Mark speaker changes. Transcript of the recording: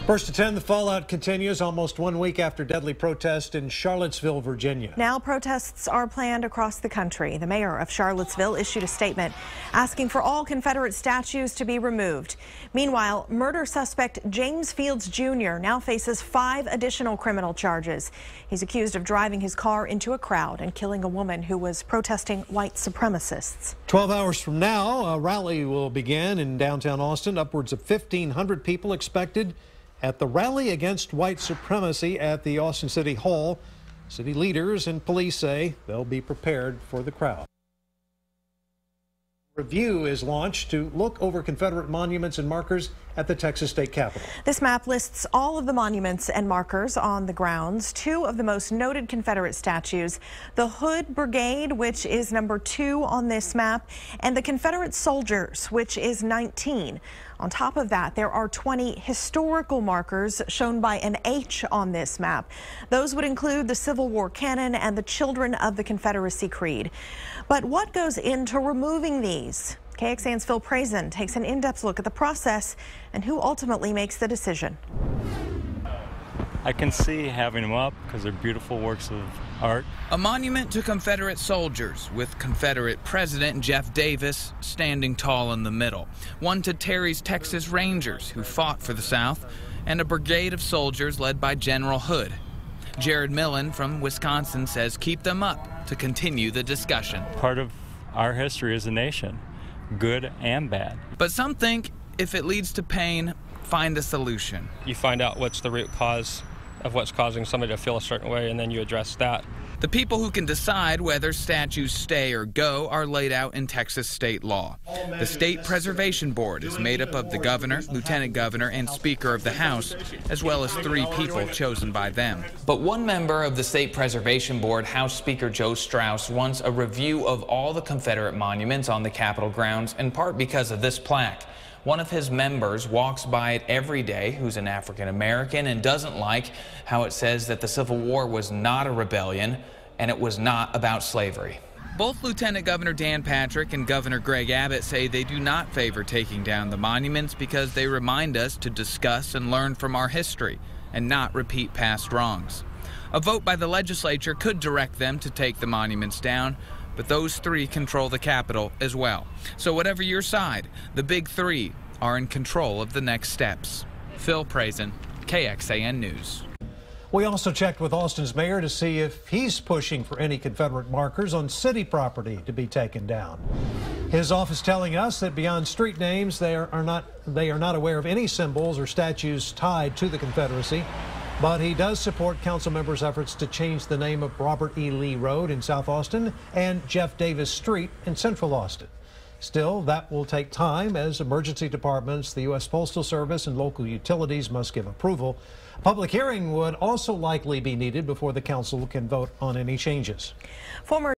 Speaker 1: First to 10, the fallout continues almost 1 week after deadly protest in Charlottesville, Virginia.
Speaker 2: Now protests are planned across the country. The mayor of Charlottesville issued a statement asking for all Confederate statues to be removed. Meanwhile, murder suspect James Fields Jr. now faces 5 additional criminal charges. He's accused of driving his car into a crowd and killing a woman who was protesting white supremacists.
Speaker 1: 12 hours from now, a rally will begin in downtown Austin. Upwards of 1,500 people expected at the rally against white supremacy at the Austin City Hall. City leaders and police say they'll be prepared for the crowd. Review is launched to look over Confederate monuments and markers at the Texas State Capitol.
Speaker 2: This map lists all of the monuments and markers on the grounds. 2 of the most noted Confederate statues, the Hood Brigade, which is number 2 on this map, and the Confederate Soldiers, which is 19. On top of that, there are 20 historical markers shown by an H on this map. Those would include the Civil War cannon and the Children of the Confederacy Creed. But what goes into removing these? KXAN's Phil Prazen takes an in-depth look at the process and who ultimately makes the decision.
Speaker 3: I can see having them up because they're beautiful works of art.
Speaker 4: A monument to Confederate soldiers with Confederate President Jeff Davis standing tall in the middle. One to Terry's Texas Rangers, who fought for the South, and a brigade of soldiers led by General Hood. Jared Millen from Wisconsin says keep them up to continue the discussion.
Speaker 3: Part of our history as a nation, good and bad.
Speaker 4: But some think if it leads to pain, find a solution.
Speaker 5: You find out what's the root cause of what's causing somebody to feel a certain way, and then you address that.
Speaker 4: The people who can decide whether statues stay or go are laid out in Texas state law. The State Preservation Board is made up of the governor, lieutenant governor, and speaker of the House, as well as 3 people chosen by them. But one member of the State Preservation Board, House Speaker Joe Strauss, wants a review of all the Confederate monuments on the Capitol grounds, in part because of this plaque. One of his members walks by it every day, who's an African American, and doesn't like how it says that the Civil War was not a rebellion and it was not about slavery. Both Lieutenant Governor Dan Patrick and Governor Greg Abbott say they do not favor taking down the monuments because they remind us to discuss and learn from our history and not repeat past wrongs. A vote by the legislature could direct them to take the monuments down, but those 3 control the Capitol as well. So whatever your side, the big 3 are in control of the next steps. Phil Prazen, KXAN News.
Speaker 1: We also checked with Austin's mayor to see if he's pushing for any Confederate markers on city property to be taken down. His office telling us that beyond street names, they are not aware of any symbols or statues tied to the Confederacy. But he does support council members' efforts to change the name of Robert E. Lee Road in South Austin and Jeff Davis Street in Central Austin. Still, that will take time as emergency departments, the U.S. Postal Service, and local utilities must give approval. A public hearing would also likely be needed before the council can vote on any changes.
Speaker 2: Former